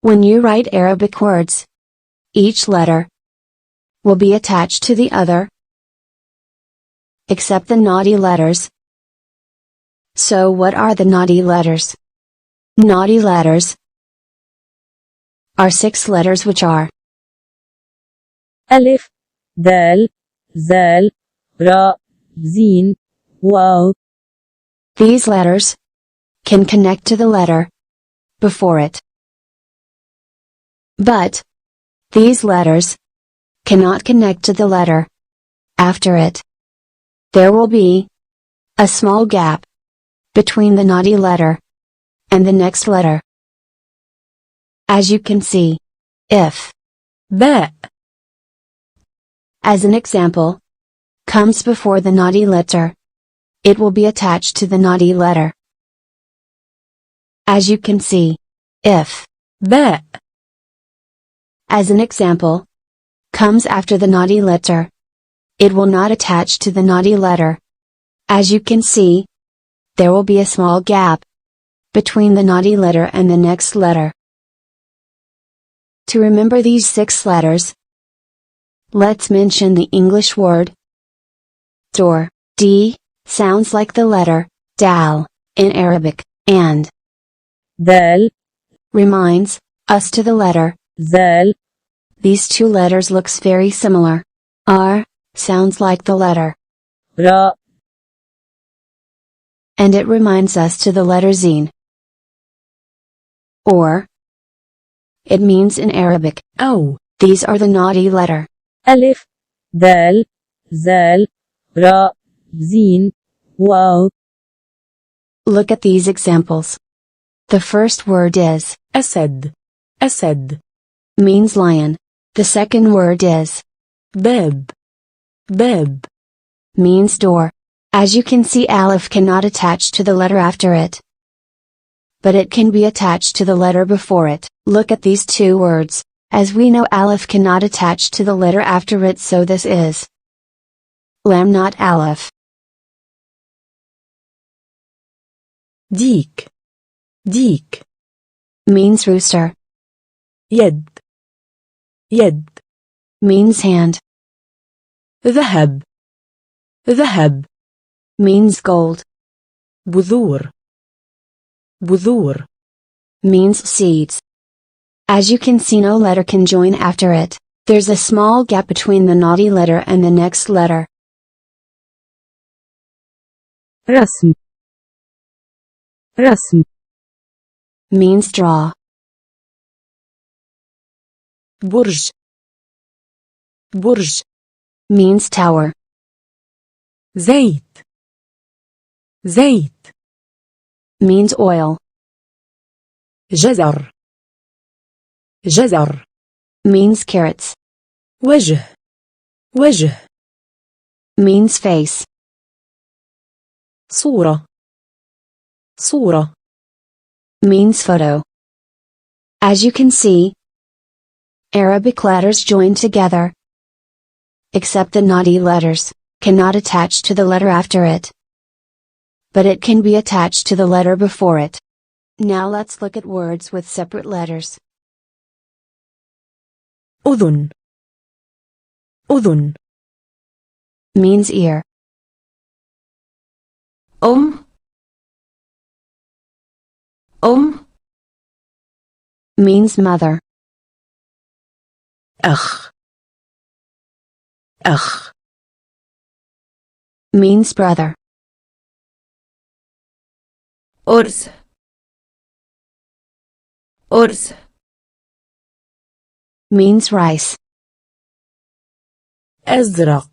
When you write Arabic words, each letter will be attached to the other, except the naughty letters. So what are the naughty letters? Naughty letters are 6 letters which are ألف دال زال راء زين واو. These letters can connect to the letter before it. But these letters cannot connect to the letter after it. There will be a small gap between the naughty letter and the next letter. As you can see, if باء as an example comes before the naughty letter, it will be attached to the naughty letter. As you can see, if باء as an example comes after the naughty letter, it will not attach to the naughty letter. As you can see, there will be a small gap between the naughty letter and the next letter. To remember these 6 letters, let's mention the English word door. D sounds like the letter dal in Arabic, and دال reminds us to the letter زال. These 2 letters looks very similar. R sounds like the letter راء and it reminds us to the letter zeen. Or it means in Arabic, oh, these are the naughty letter. ألف دال زال راء زين واو. Look at these examples. The first word is أسد أسد. means lion. The second word is باب باب. means door. As you can see, Alif cannot attach to the letter after it, but it can be attached to the letter before it. Look at these 2 words. As we know, Alif cannot attach to the letter after it, so this is lam, not Alif. ديك ديك. means rooster. يد يد. means hand. ذهب ذهب. means gold. بذور بذور. means seeds. As you can see, no letter can join after it. There's a small gap between the naughty letter and the next letter. رسم رسم. means draw. برج برج. means tower. زيت زيت. means oil. جزر جزر. means carrots. وجه وجه. means face. صورة صورة. means photo. As you can see, Arabic letters join together, except the naughty letters cannot attach to the letter after it, but it can be attached to the letter before it. Now let's look at words with separate letters. أذن أذن. means ear. means mother. أخ أخ. means brother. أرز أرز. means rice. أزرق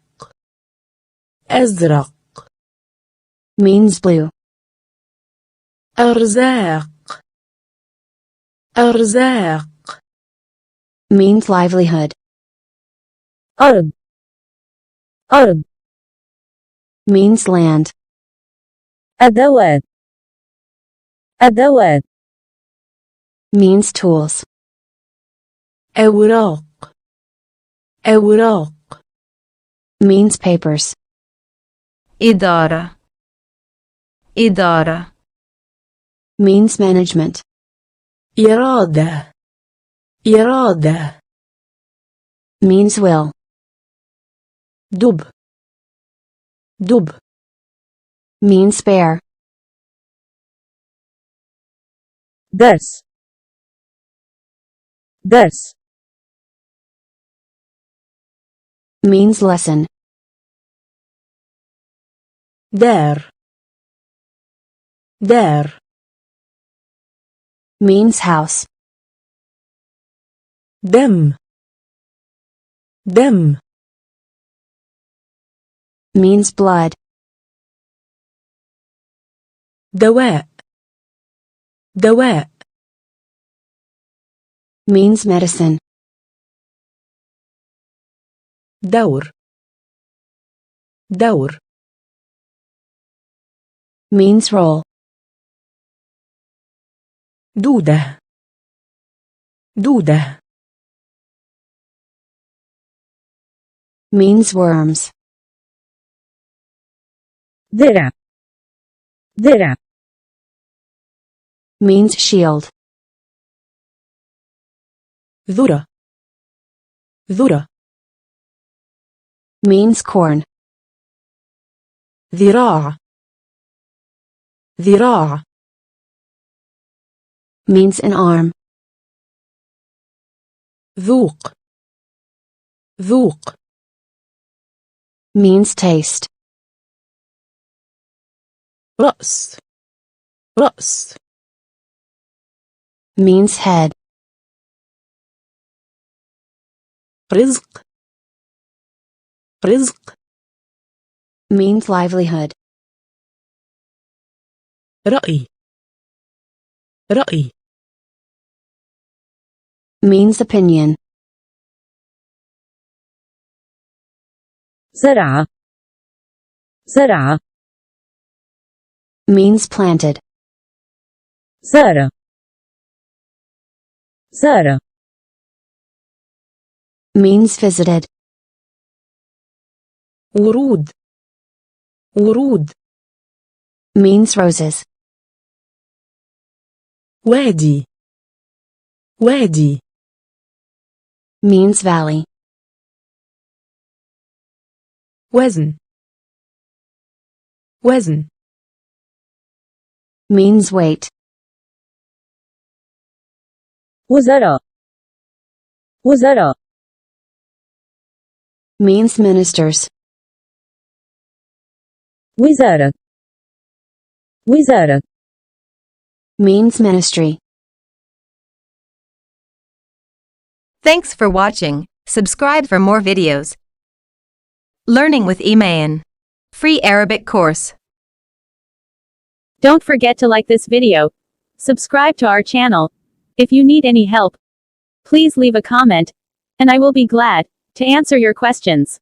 أزرق. means blue. أرزاق أرزاق. means livelihood. أرض أرض. means land. أدوات أدوات. means tools. أوراق أوراق. means papers. إدارة إدارة. means management. إرادة إرادة. means will. دب. دب. Means bear. درس. درس. Means lesson. دار. دار. Means house. دم. دم. Means blood. دواء. دواء. Means medicine. دور. دور. Means role. دودة. دودة. Means worms. درع. درع. Means shield. ذرة. ذرة. Means corn. ذراع. ذراع. Means an arm. ذوق. ذوق. Means taste. رأس. رأس. Means head. رزق. رزق. Means livelihood. رأي. رأي. Means opinion. زرع. زرع. Means planted. زار. زار. Means visited. ورود. ورود. Means roses. وادي. وادي. Means valley. وزن. وزن. Means weight. وزراء. وزراء. Means ministers. وزارة. وزارة. Means ministry. Thanks for watching. Subscribe for more videos. Learning with Eman. Free Arabic course. Don't forget to like this video. Subscribe to our channel. If you need any help, please leave a comment, and I will be glad to answer your questions.